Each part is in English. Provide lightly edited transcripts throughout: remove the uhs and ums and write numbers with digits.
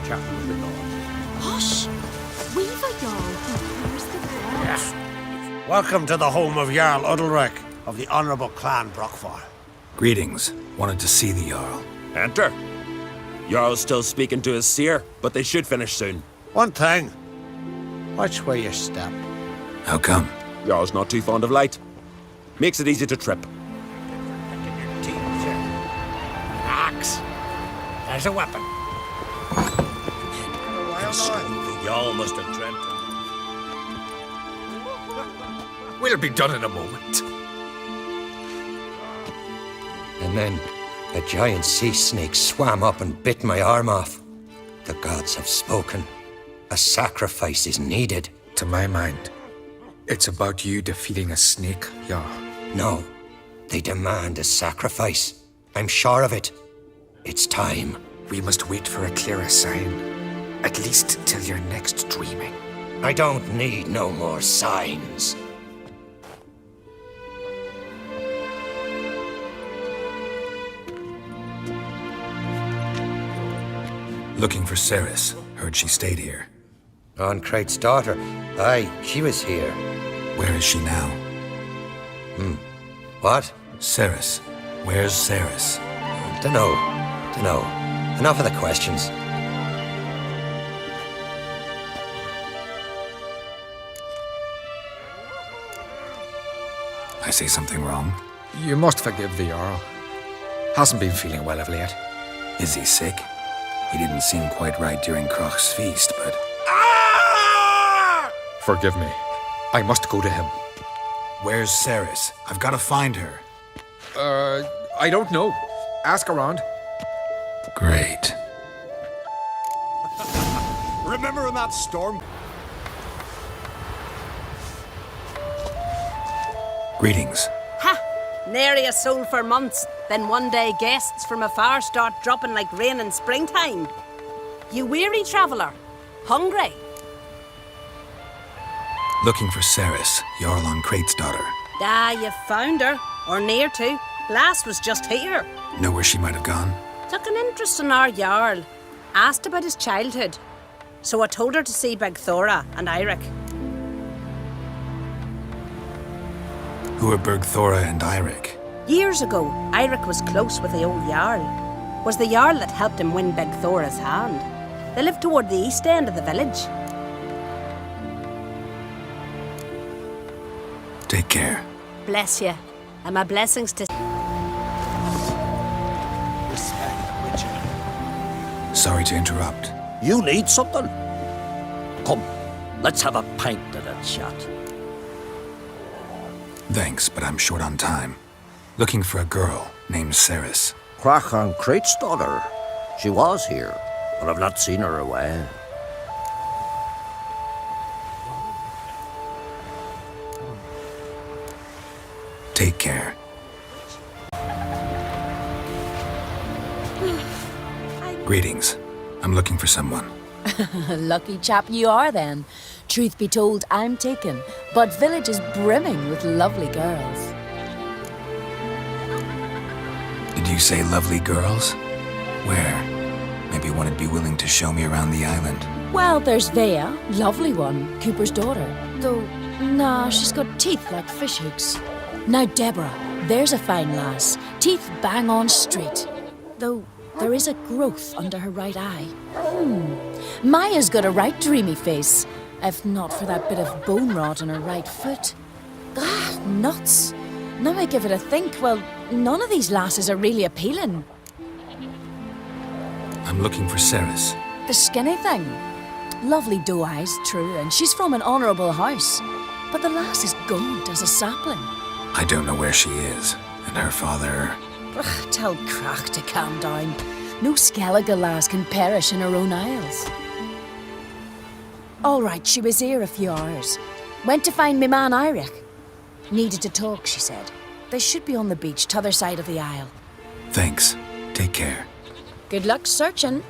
chatting with the gods. Hush! We've a Jarl who hears the gods. Yeah. Welcome to the home of Jarl Udalric of the Honourable Clan Brockfar. Greetings. Wanted to see the Jarl. Enter. Jarl's still speaking to his seer, but they should finish soon. One thing. Watch where you step. How come? Jarl's not too fond of light. Makes it easy to trip. Axe. There's a weapon. The Jarl must have dreamt of. We'll be done in a moment. And then a giant sea snake swam up and bit my arm off. The gods have spoken. A sacrifice is needed. To my mind, it's about you defeating a snake, Jarl. No, they demand a sacrifice. I'm sure of it. It's time. We must wait for a clearer sign. At least till your next dreaming. I don't need no more signs. Looking for Cerys. Heard she stayed here. On Crate's daughter. Aye, she was here. Where is she now? What? Cerys. Where's Cerys? Dunno. Enough of the questions. I say something wrong? You must forgive the Jarl. Hasn't been feeling well of late. Is he sick? He didn't seem quite right during Crach's feast, but... Ah! Forgive me. I must go to him. Where's Cerys? I've got to find her. I don't know. Ask around. Great. Remember in that storm? Greetings. Ha! Nary a soul for months. Then one day guests from afar start dropping like rain in springtime. You weary traveller? Hungry? Looking for Cerys, Jarl on Crate's daughter. Ah, you found her. Or near to. Lass was just here. Know where she might have gone? Took an interest in our Jarl. Asked about his childhood. So I told her to see Beg Thora and Eirik. Who are Bergthora and Eirik? Years ago, Eirik was close with the old Jarl. Was the Jarl that helped him win Beg Thora's hand. They lived toward the east end of the village. Take care. Bless you. And my blessings to... Sorry to interrupt. You need something? Come, let's have a pint at that shot. Thanks, but I'm short on time. Looking for a girl named Cerys. Crach on Crate's daughter. She was here, but I've not seen her away. Take care. Greetings. I'm looking for someone. Lucky chap you are then. Truth be told, I'm taken, but village is brimming with lovely girls. Did you say lovely girls? Where? Maybe one would be willing to show me around the island. Well, there's Vea, lovely one, Cooper's daughter. Though, nah, she's got teeth like fish hooks. Now Deborah, there's a fine lass, teeth bang on straight. Though, there is a growth under her right eye. Maya's got a right dreamy face, if not for that bit of bone rot on her right foot. Ah, nuts. Now I give it a think, well, none of these lasses are really appealing. I'm looking for Cerys. The skinny thing. Lovely doe eyes, true, and she's from an honourable house. But the lass is gaunt as a sapling. I don't know where she is, and her father... Ugh, tell Crach to calm down. No Skellige lass can perish in her own isles. All right, she was here a few hours. Went to find me man Eirik. Needed to talk, she said. They should be on the beach, t'other side of the isle. Thanks. Take care. Good luck searching.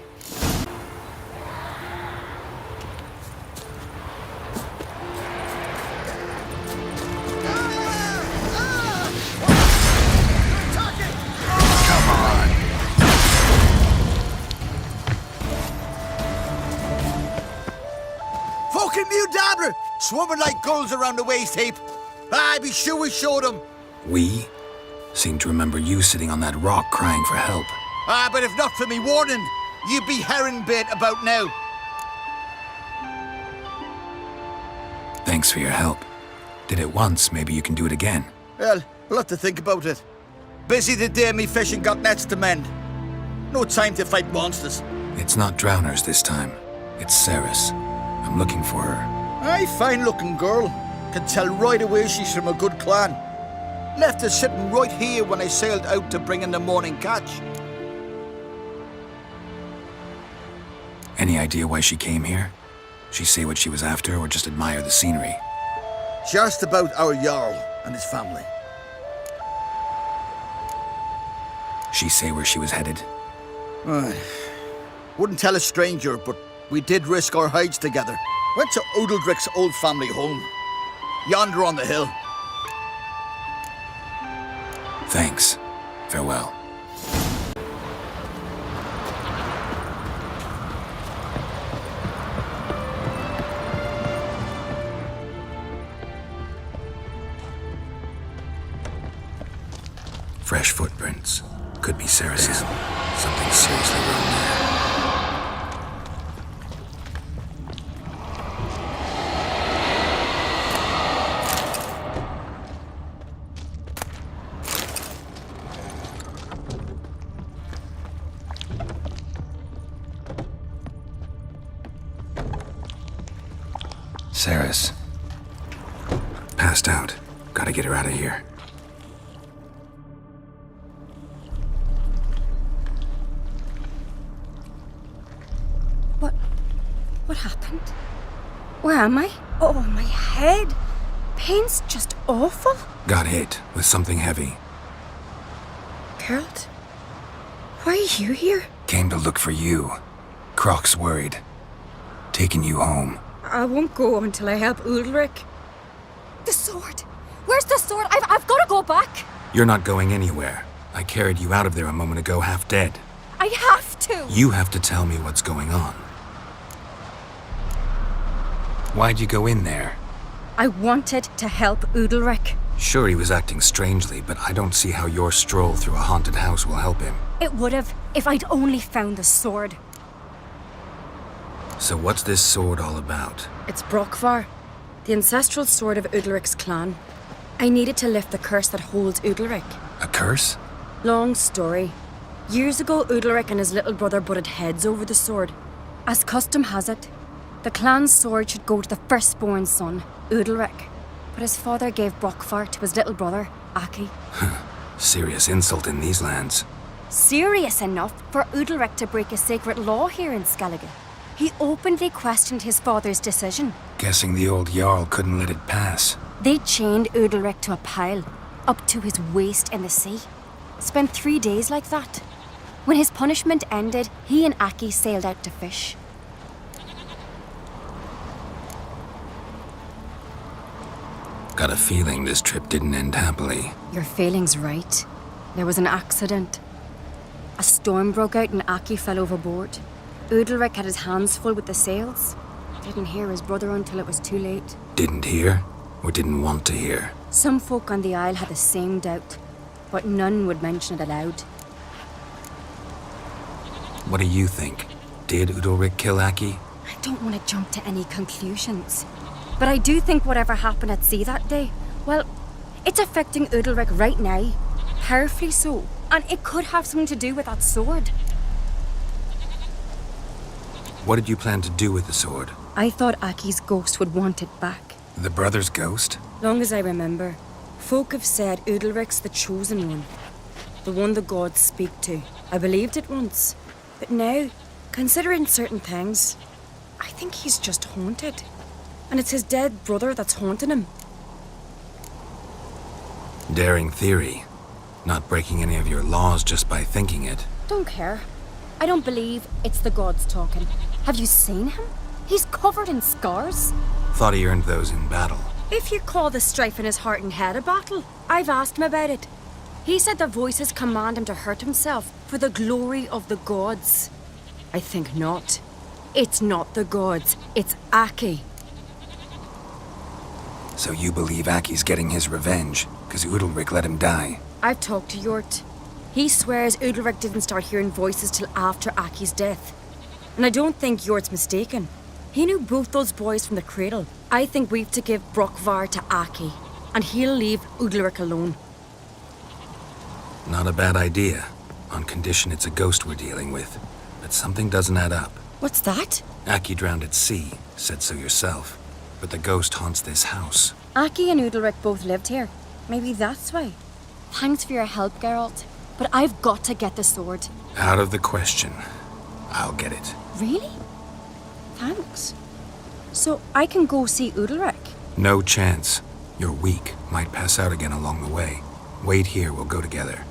fucking mute dabbler! Swarming like gulls around the waist heap. I'd be sure we showed them. We seem to remember you sitting on that rock crying for help. But if not for me warning, you'd be herring bait about now. Thanks for your help. Did it once, maybe you can do it again. Well, we'll have to think about it. Busy the day me fishing got nets to mend. No time to fight monsters. It's not drowners this time. It's Cerys. I'm looking for her. Aye, fine-looking girl. Can tell right away she's from a good clan. Left her sitting right here when I sailed out to bring in the morning catch. Any idea why she came here? She say what she was after or just admire the scenery? Just about our Jarl and his family. She say where she was headed? Wouldn't tell a stranger, but we did risk our hides together. Went to Udaldric's old family home. Yonder on the hill. Thanks. Farewell. Fresh footprints. Could be Cerys's. Something seriously wrong there. Cerys. Passed out. Gotta get her out of here. What happened? Where am I? Oh, my head. Pain's just awful. Got hit with something heavy. Geralt? Why are you here? Came to look for you. Croc's worried. Taking you home. I won't go until I help Udalric. The sword! Where's the sword? I've got to go back! You're not going anywhere. I carried you out of there a moment ago half dead. I have to! You have to tell me what's going on. Why'd you go in there? I wanted to help Udalric. Sure, he was acting strangely, but I don't see how your stroll through a haunted house will help him. It would have, if I'd only found the sword. So what's this sword all about? It's Brokvar, the ancestral sword of Udalric's clan. I needed to lift the curse that holds Udalric. A curse? Long story. Years ago, Udalric and his little brother butted heads over the sword. As custom has it, the clan's sword should go to the firstborn son, Udalric. But his father gave Brokvar to his little brother, Aki. Serious insult in these lands. Serious enough for Udalric to break a sacred law here in Skellige. He openly questioned his father's decision. Guessing the old Jarl couldn't let it pass. They chained Udalric to a pile, up to his waist in the sea. Spent 3 days like that. When his punishment ended, he and Aki sailed out to fish. Got a feeling this trip didn't end happily. Your feeling's right. There was an accident. A storm broke out and Aki fell overboard. Udalric had his hands full with the sails. Didn't hear his brother until it was too late. Didn't hear? Or didn't want to hear? Some folk on the Isle had the same doubt, but none would mention it aloud. What do you think? Did Udalric kill Aki? I don't want to jump to any conclusions. But I do think whatever happened at sea that day, well, it's affecting Udalric right now. Powerfully so. And it could have something to do with that sword. What did you plan to do with the sword? I thought Aki's ghost would want it back. The brother's ghost? Long as I remember, folk have said Udalric's the chosen one. The one the gods speak to. I believed it once. But now, considering certain things, I think he's just haunted. And it's his dead brother that's haunting him. Daring theory. Not breaking any of your laws just by thinking it. Don't care. I don't believe it's the gods talking. Have you seen him? He's covered in scars. Thought he earned those in battle. If you call the strife in his heart and head a battle, I've asked him about it. He said the voices command him to hurt himself for the glory of the gods. I think not. It's not the gods, it's Aki. So you believe Aki's getting his revenge, because Udalric let him die? I've talked to Yort. He swears Udalric didn't start hearing voices till after Aki's death. And I don't think Yort's mistaken. He knew both those boys from the cradle. I think we've to give Brokvar to Aki, and he'll leave Udalric alone. Not a bad idea, on condition it's a ghost we're dealing with. But something doesn't add up. What's that? Aki drowned at sea, said so yourself. But the ghost haunts this house. Aki and Udalric both lived here. Maybe that's why. Thanks for your help, Geralt. But I've got to get the sword. Out of the question. I'll get it. Really? Thanks. So I can go see Udalric? No chance. You're weak. Might pass out again along the way. Wait here, we'll go together.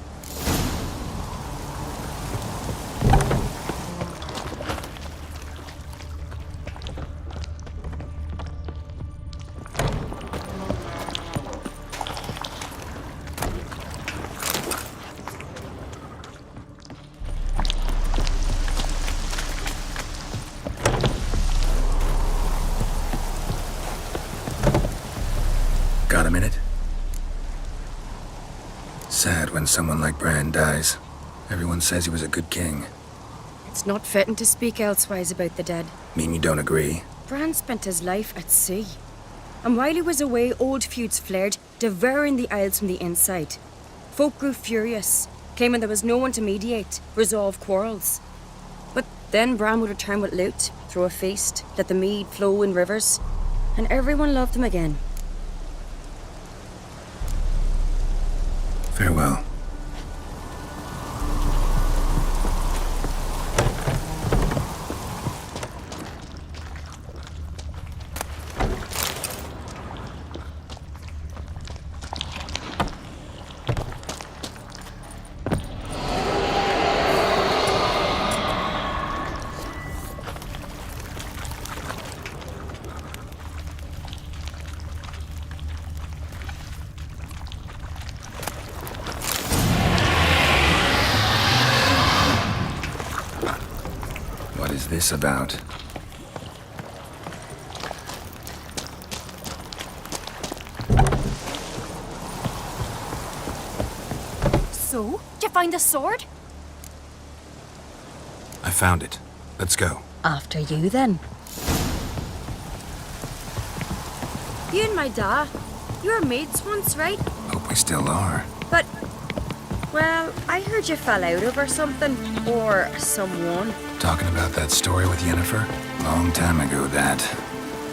Got a minute? Sad when someone like Bran dies. Everyone says he was a good king. It's not fitting to speak elsewise about the dead. Mean you don't agree? Bran spent his life at sea. And while he was away, old feuds flared, devouring the Isles from the inside. Folk grew furious, claiming there was no one to mediate, resolve quarrels. But then Bran would return with loot, throw a feast, let the mead flow in rivers, and everyone loved him again. Farewell. What is this about? So, did you find the sword? I found it. Let's go. After you, then. You and my da, you were mates once, right? Hope we still are. But, well, I heard you fell out over something, or someone. Talking about that story with Yennefer? Long time ago, that.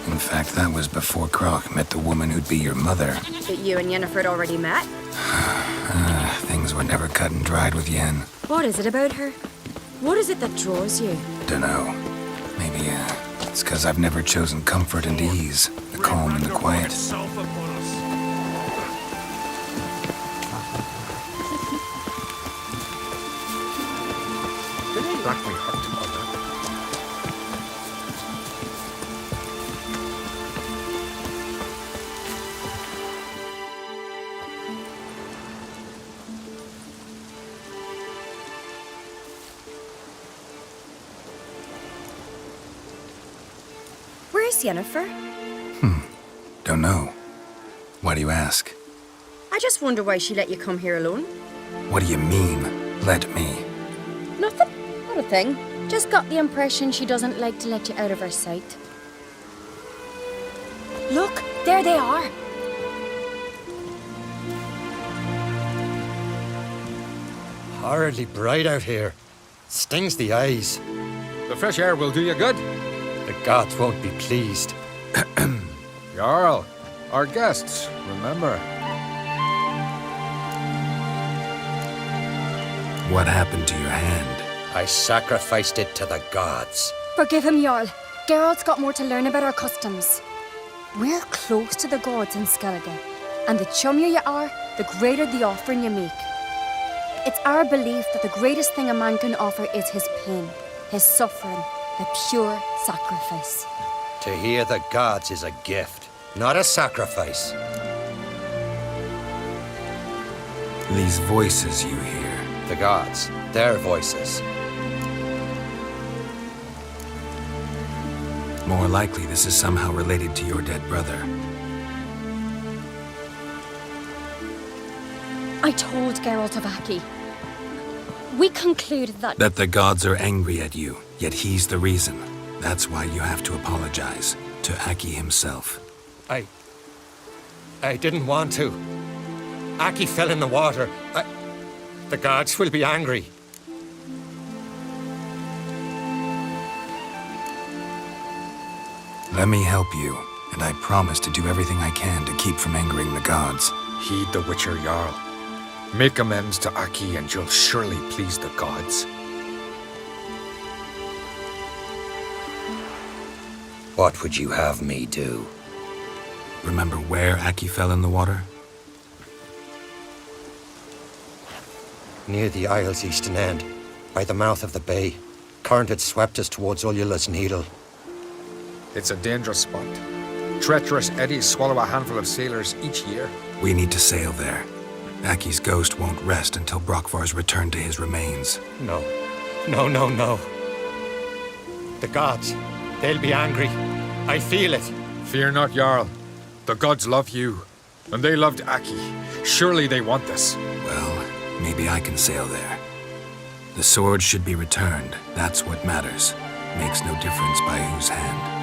In fact, that was before Croc met the woman who'd be your mother. That you and Yennefer had already met? Things were never cut and dried with Yen. What is it about her? What is it that draws you? Dunno. Maybe, it's 'cause I've never chosen comfort and ease, the calm and the quiet. Where's Yennefer? Don't know. Why do you ask? I just wonder why she let you come here alone. What do you mean, let me? Nothing. Not a thing. Just got the impression she doesn't like to let you out of her sight. Look, there they are. Horridly bright out here. Stings the eyes. The fresh air will do you good. The gods won't be pleased. Jarl, our guests, remember. What happened to your hand? I sacrificed it to the gods. Forgive him, Jarl. Geralt's got more to learn about our customs. We're close to the gods in Skellige, and the chummier you are, the greater the offering you make. It's our belief that the greatest thing a man can offer is his pain, his suffering, a pure sacrifice. To hear the gods is a gift, not a sacrifice. These voices you hear. The gods, their voices. More likely this is somehow related to your dead brother. I told Geralt of Aki. We concluded that... That the gods are angry at you, yet he's the reason. That's why you have to apologize to Aki himself. I didn't want to. Aki fell in the water. The gods will be angry. Let me help you, and I promise to do everything I can to keep from angering the gods. Heed the Witcher Jarl. Make amends to Aki and you'll surely please the gods. What would you have me do? Remember where Aki fell in the water? Near the Isle's eastern end, by the mouth of the bay. Current had swept us towards Ullula's Needle. It's a dangerous spot. Treacherous eddies swallow a handful of sailors each year. We need to sail there. Aki's ghost won't rest until Brokvar's returned to his remains. No. The gods, they'll be angry. I feel it. Fear not, Jarl. The gods love you, and they loved Aki. Surely they want this. Well, maybe I can sail there. The sword should be returned. That's what matters. Makes no difference by whose hand.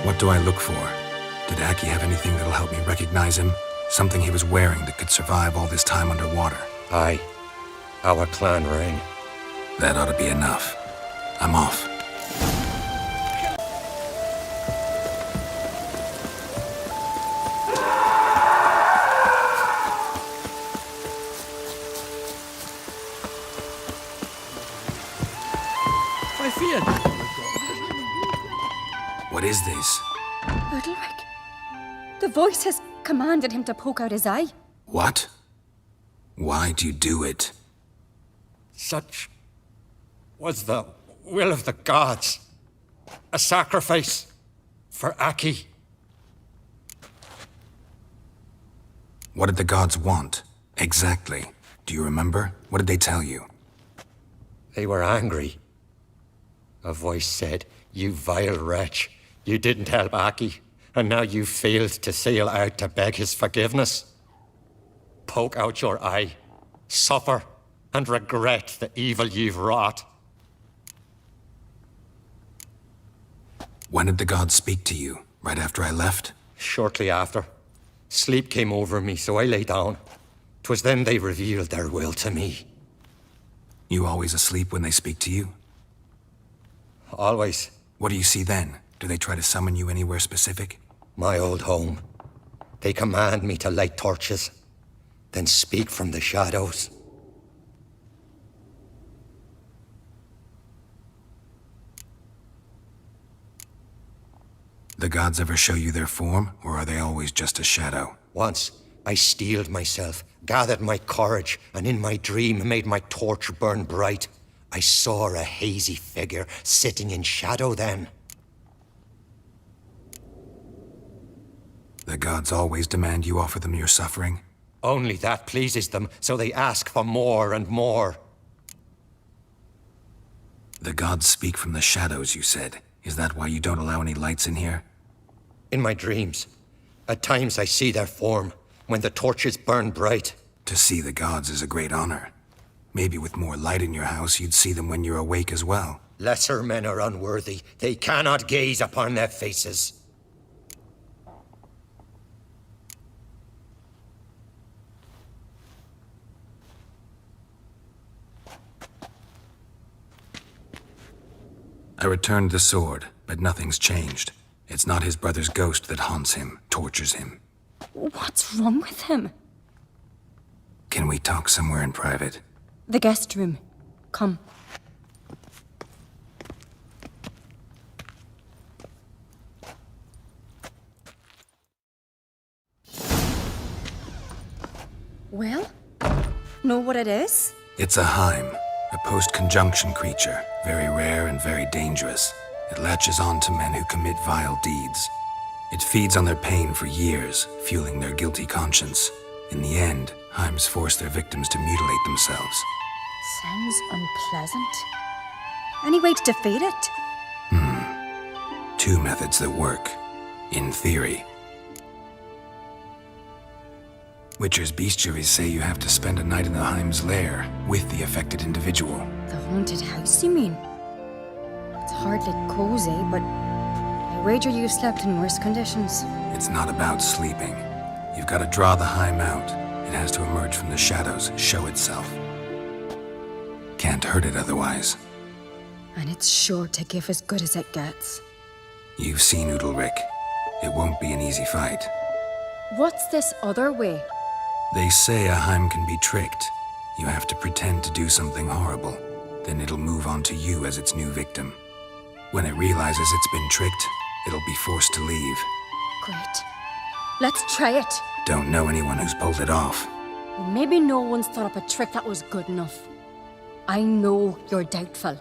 What do I look for? Did Aki have anything that'll help me recognize him? Something he was wearing that could survive all this time underwater? Aye. Our clan ring. That ought to be enough. I'm off. What is this? Udalric. The voice has commanded him to poke out his eye. What? Why'd you do it? Such was the will of the gods. A sacrifice for Aki. What did the gods want? Exactly. Do you remember? What did they tell you? They were angry. A voice said, "You vile wretch. You didn't help Aki, and now you failed to sail out to beg his forgiveness. Poke out your eye, suffer, and regret the evil you've wrought." When did the gods speak to you? Right after I left? Shortly after. Sleep came over me, so I lay down. 'Twas then they revealed their will to me. You always asleep when they speak to you? Always. What do you see then? Do they try to summon you anywhere specific? My old home. They command me to light torches, then speak from the shadows. The gods ever show you their form, or are they always just a shadow? Once, I steeled myself, gathered my courage, and in my dream made my torch burn bright. I saw a hazy figure sitting in shadow then. The gods always demand you offer them your suffering? Only that pleases them, so they ask for more and more. The gods speak from the shadows, you said. Is that why you don't allow any lights in here? In my dreams, at times I see their form, when the torches burn bright. To see the gods is a great honor. Maybe with more light in your house, you'd see them when you're awake as well. Lesser men are unworthy. They cannot gaze upon their faces. I returned the sword, but nothing's changed. It's not his brother's ghost that haunts him, tortures him. What's wrong with him? Can we talk somewhere in private? The guest room. Come. Well, know what it is? It's a Heim, a post-conjunction creature, very rare and very dangerous. It latches on to men who commit vile deeds. It feeds on their pain for years, fueling their guilty conscience. In the end, Heims force their victims to mutilate themselves. Sounds unpleasant. Any way to defeat it? Two methods that work, in theory. Witcher's bestiaries say you have to spend a night in the Heim's lair with the affected individual. The haunted house, you mean? It's hardly cozy, but I wager you've slept in worse conditions. It's not about sleeping. You've got to draw the Heim out. It has to emerge from the shadows, show itself. Can't hurt it otherwise. And it's sure to give as good as it gets. You've seen Udalric. It won't be an easy fight. What's this other way? They say a Heim can be tricked. You have to pretend to do something horrible. Then it'll move on to you as its new victim. When it realizes it's been tricked, it'll be forced to leave. Great. Let's try it. Don't know anyone who's pulled it off. Maybe no one's thought up a trick that was good enough. I know you're doubtful,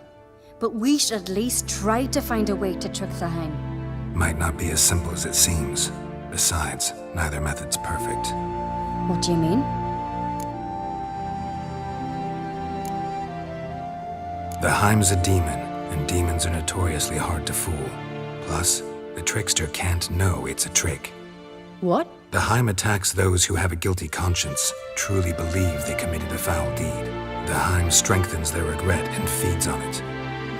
but we should at least try to find a way to trick the Heim. Might not be as simple as it seems. Besides, neither method's perfect. What do you mean? The Heim's a demon, and demons are notoriously hard to fool. Plus, the trickster can't know it's a trick. What? The Heim attacks those who have a guilty conscience, truly believe they committed a foul deed. The Heim strengthens their regret and feeds on it.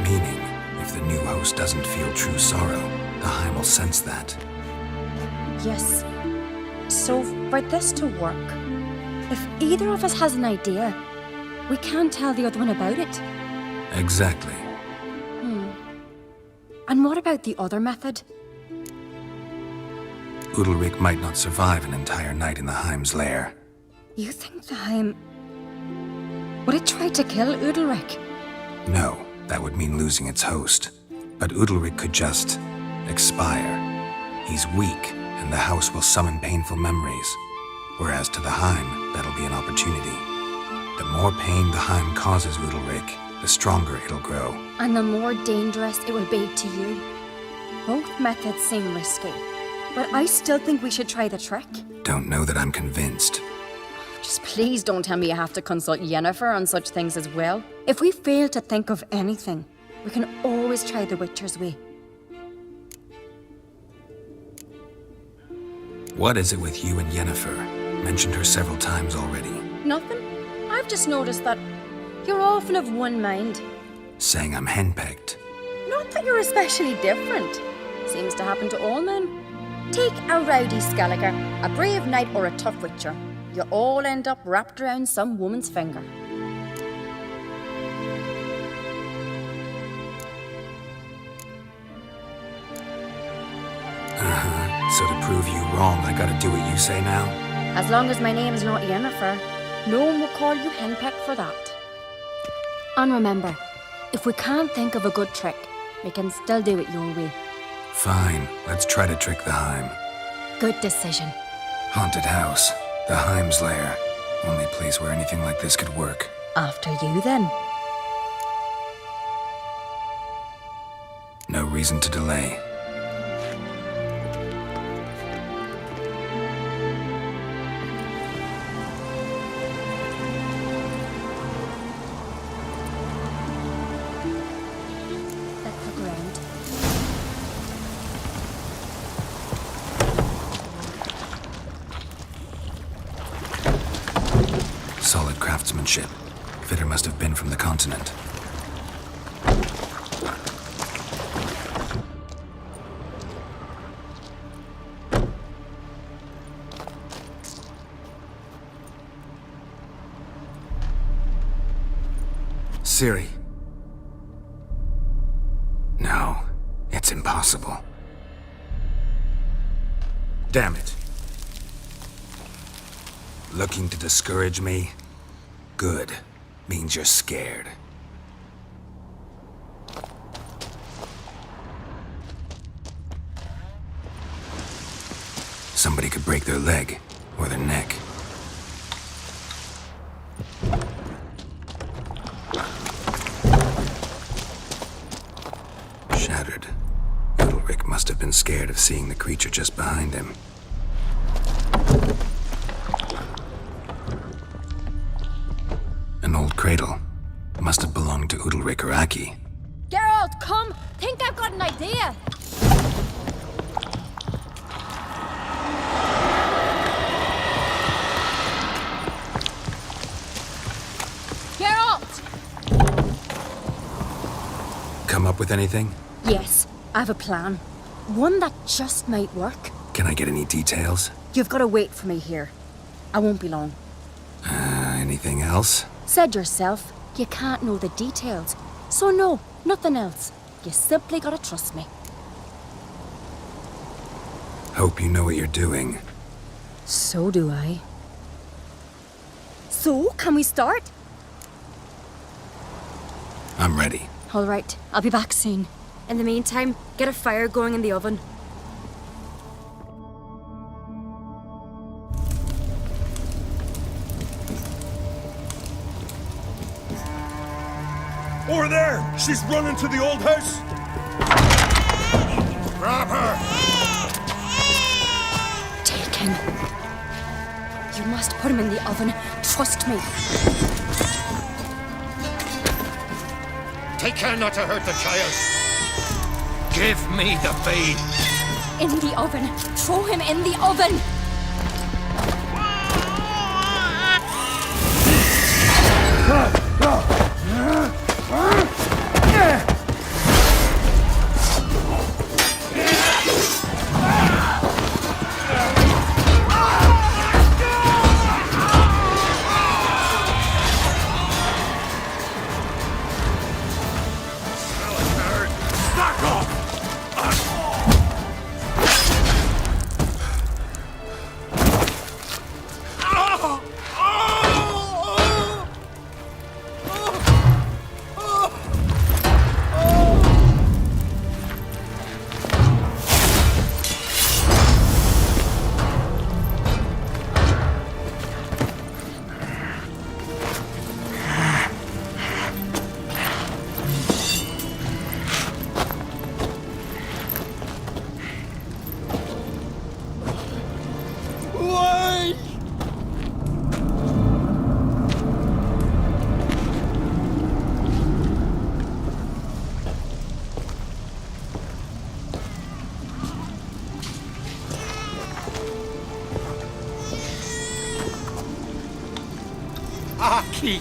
Meaning, if the new host doesn't feel true sorrow, the Heim will sense that. Yes. So, for this to work, if either of us has an idea, we can't tell the other one about it. Exactly. And what about the other method? Udalric might not survive an entire night in the Heim's lair. You think the Heim... Would it try to kill Udalric? No, that would mean losing its host. But Udalric could just... expire. He's weak, and the house will summon painful memories. Whereas to the Heim, that'll be an opportunity. The more pain the Heim causes Udalric, the stronger it'll grow. And the more dangerous it will be to you. Both methods seem risky, but I still think we should try the trick. Don't know that I'm convinced. Just please don't tell me you have to consult Yennefer on such things as well. If we fail to think of anything, we can always try the Witcher's way. What is it with you and Yennefer? Mentioned her several times already. Nothing. I've just noticed that you're often of one mind. Saying I'm henpecked. Not that you're especially different. Seems to happen to all men. Take a rowdy Skellige, a brave knight or a tough witcher. You all end up wrapped around some woman's finger. So to prove you wrong, I gotta do what you say now? As long as my name's not Yennefer, no one will call you henpecked for that. And remember, if we can't think of a good trick, we can still do it your way. Fine, let's try to trick the Heim. Good decision. Haunted house, the Heim's lair. Only place where anything like this could work. After you, then. No reason to delay. Let the ground. Solid craftsmanship. Fitter must have been from the continent. Ciri. No, it's impossible. Damn it. Looking to discourage me? Good. Means you're scared. Somebody could break their leg or their neck. Shattered. Udalric must have been scared of seeing the creature just behind him. An old cradle. Must have belonged to Udalric or Aki. Geralt, come! Think I've got an idea! come up with anything? Yes, I have a plan. One that just might work. Can I get any details? You've got to wait for me here. I won't be long. Anything else? Said yourself, you can't know the details. So no, nothing else. You simply gotta trust me. Hope you know what you're doing. So do I. So, can we start? I'm ready. All right, I'll be back soon. In the meantime, get a fire going in the oven. Over there! She's running to the old house! Grab her! Take him. You must put him in the oven. Trust me. Take care not to hurt the child. Give me the babe. In the oven. Throw him in the oven. Aki!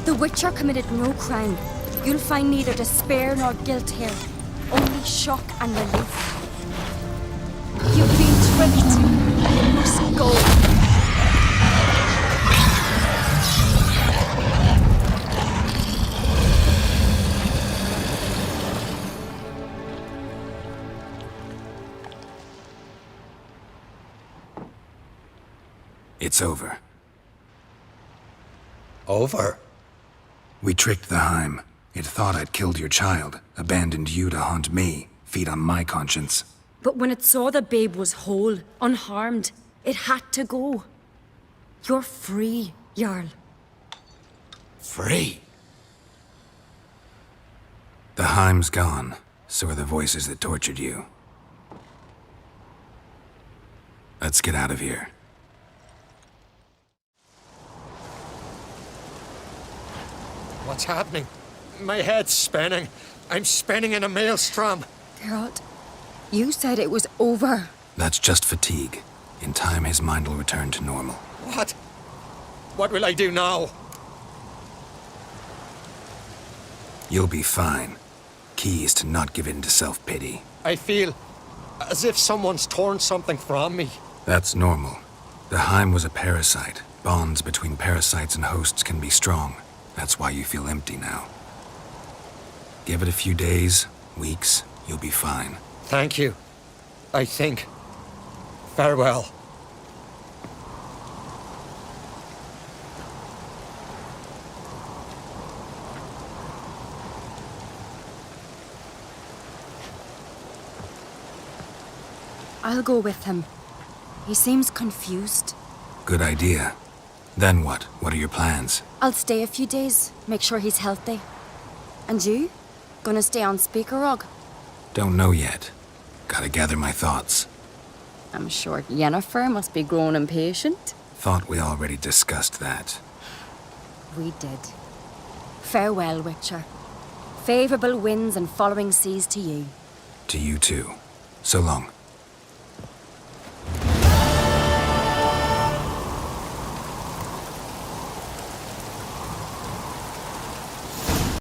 The Witcher committed no crime. You'll find neither despair nor guilt here. Only shock and relief. You've been tricked. You must go. It's over. Over? We tricked the Heim. It thought I'd killed your child, abandoned you to haunt me, feed on my conscience. But when it saw the babe was whole, unharmed, it had to go. You're free, Jarl. Free? The Heim's gone, so are the voices that tortured you. Let's get out of here. What's happening? My head's spinning. I'm spinning in a maelstrom. Geralt, you said it was over. That's just fatigue. In time, his mind will return to normal. What? What will I do now? You'll be fine. Key is to not give in to self-pity. I feel as if someone's torn something from me. That's normal. The Heim was a parasite. Bonds between parasites and hosts can be strong. That's why you feel empty now. Give it a few days, weeks, you'll be fine. Thank you. I think. Farewell. I'll go with him. He seems confused. Good idea. Then what? What are your plans? I'll stay a few days, make sure he's healthy. And you? Gonna stay on Speaker Rog? Don't know yet. Gotta gather my thoughts. I'm sure Yennefer must be growing impatient. Thought we already discussed that. We did. Farewell, Witcher. Favourable winds and following seas to you. To you too. So long.